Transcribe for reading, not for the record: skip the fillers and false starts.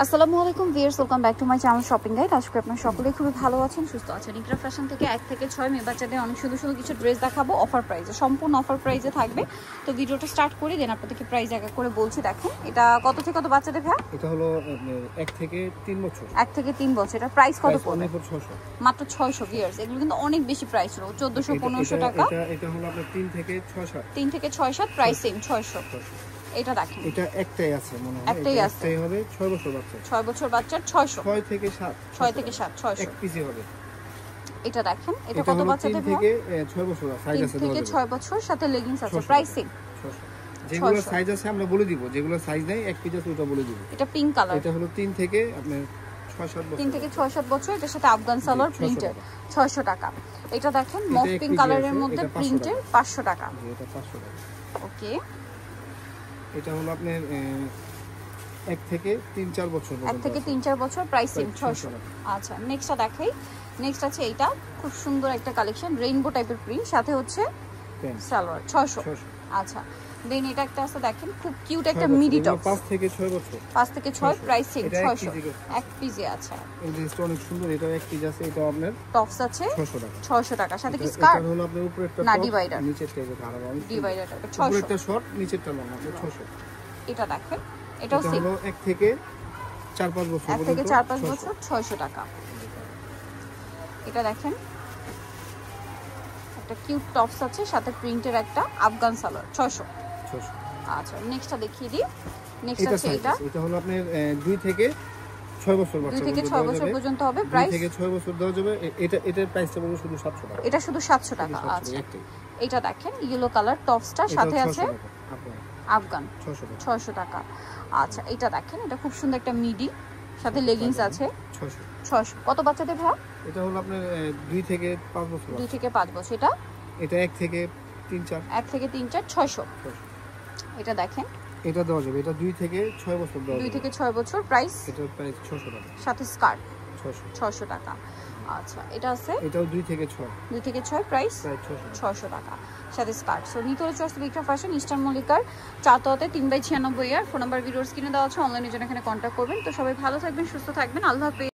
আসসালামু আলাইকুম viewers, welcome back to my channel shopping guide. আশা করি আপনারা সকলেই খুবই ভালো আছেন, সুস্থ আছেন। ইকরা ফ্যাশন থেকে 1 থেকে 6 মেয়ে বাচ্চাদের অনেক সুন্দর সুন্দর কিছু ড্রেস দেখাবো অফার প্রাইসে, সম্পূর্ণ অফার প্রাইসে থাকবে। তো ভিডিওটা স্টার্ট করে দেন, আপনাদেরকে প্রাইস এক এক করে বলছি। দেখেন এটা কত থেকে কত বাচ্চাদের ভাই? এটা হলো 1 থেকে 3 বছর। 1 থেকে 3 বছর। এটা প্রাইস কত পড়বে? 600, মাত্র 600 ভিউয়ার্স। এগুলো কিন্তু অনেক বেশি প্রাইস হলো, 1400-1500 টাকা। এটা হলো আপনার 3 থেকে 6-7। 3 থেকে 6-7 প্রাইস সেম 600। এটা দেখেন, এটা একটাই আছে মনে হয়। একটাই আছে, একটাই হবে 6 বছর বাচ্চা। 6 বছর বাচ্চার 600। 6 থেকে 7। 6 থেকে 7 600 এক পিসি হবে। এটা দেখেন, এটা কত বাচ্চাদের ভাই? 3 থেকে 6 বছর সাইজ আছে। 3 থেকে 6 বছর সাথে লেগিংস আছে, প্রাইস সেম 600। যেগুলো সাইজ আছে আমরা বলে দিব, যেগুলো সাইজ নাই এক পিস আছে ওটা বলে দিব। এটা পিঙ্ক কালার। এটা হলো 3 থেকে আপনার 6-7 বছর। 3 থেকে 6-7 বছর। এটার সাথে আফগান সালোয়ার প্রিন্টেড 600 টাকা। এটা দেখেন মফ পিঙ্ক কালারের মধ্যে প্রিন্টেড 500 টাকা। এটা 500 টাকা। ওকে, এটা হলো আপনার 1 থেকে 3-4 বছর। 1 থেকে 3-4 বছর প্রাইস সেম 600। আচ্ছা, নেক্সটটা দেখাই। নেক্সট আছে এইটা, খুব সুন্দর একটা কালেকশন, রেইনবো টাইপের প্রিন্ট, সাথে হচ্ছে সালোয়ার 600। আচ্ছা, দেন এটা একটা আছে দেখেন, খুব কিউট একটা মিডি টপ, 5 থেকে 6 বছর। 5 থেকে 6 প্রাইস সেম 600। এক পিস পিসে আছে। এই ড্রেসটা অনেক সুন্দর। এটা এক পিস আছে, এটা আপনার টপস আছে 600 টাকা। 600 টাকা, সাথে কি স্কার্ট? এটা হলো আপনার উপরে একটা না ডিভাইডার, নিচেরটা এটা আলাদা ডিভাইডার এটা উপরে 600। একটা শর্ট, নিচেরটা লং, আপনার 600। এটা দেখেন, এটাও এটা সেম হলো 1 থেকে 4-5 বছর। 1 থেকে 4-5 বছর 600 টাকা। এটা দেখেন, একটা কিউট টপস আছে, সাথে প্রিন্টের একটা আফগান সালোয়ার 600। আচ্ছা, নেক্সটটা দেখিয়ে দিই। নেক্সট আছে এটা হলো আপনার 2 থেকে 6 বছর বাচ্চা। 2 থেকে 6 বছর পর্যন্ত হবে প্রাইস। 2 থেকে 6 বছর দেওয়া যাবে। এটার প্রাইসটা পড়বে শুধু 700 টাকা। এটা শুধু 700 টাকা। আচ্ছা, এটা দেখেন ইয়েলো কালার টপসটা, সাথে আছে আফগান 600 টাকা। আচ্ছা, এটা দেখেন, এটা খুব সুন্দর একটা মিডি, সাথে লেগিংস আছে 600। কত বাচ্চাদের ভাই? এটা হলো আপনার 2 থেকে 5 বছর। 2 থেকে 5 বছর। এটা 1 থেকে 3-4। 1 থেকে 3-4 600। এটা দেখেন, এটা দেওয়া যাবে। এটা 2 থেকে 6 বছর দেওয়া যাবে। 2 থেকে 6 বছর প্রাইস। এটার প্রাইস 600 টাকা, সাথে স্কার্ট 600 টাকা। আচ্ছা, এটা আছে এটাও 2 থেকে 6। 2 থেকে 6 প্রাইস 600 টাকা, সাথে স্কার্ট। সো নিতে হলে চয়েস ইকরা ফ্যাশন, ইস্টার্ন মল্লিকার 4তলাতে 3/96 এর ফোন নাম্বার ভিডিওর স্ক্রিনে দেওয়া আছে। অনলাইনের জন্য এখানে কন্ট্যাক্ট করবেন। তো সবাই ভালো থাকবেন, সুস্থ থাকবেন, আল্লাহ হাফেজ।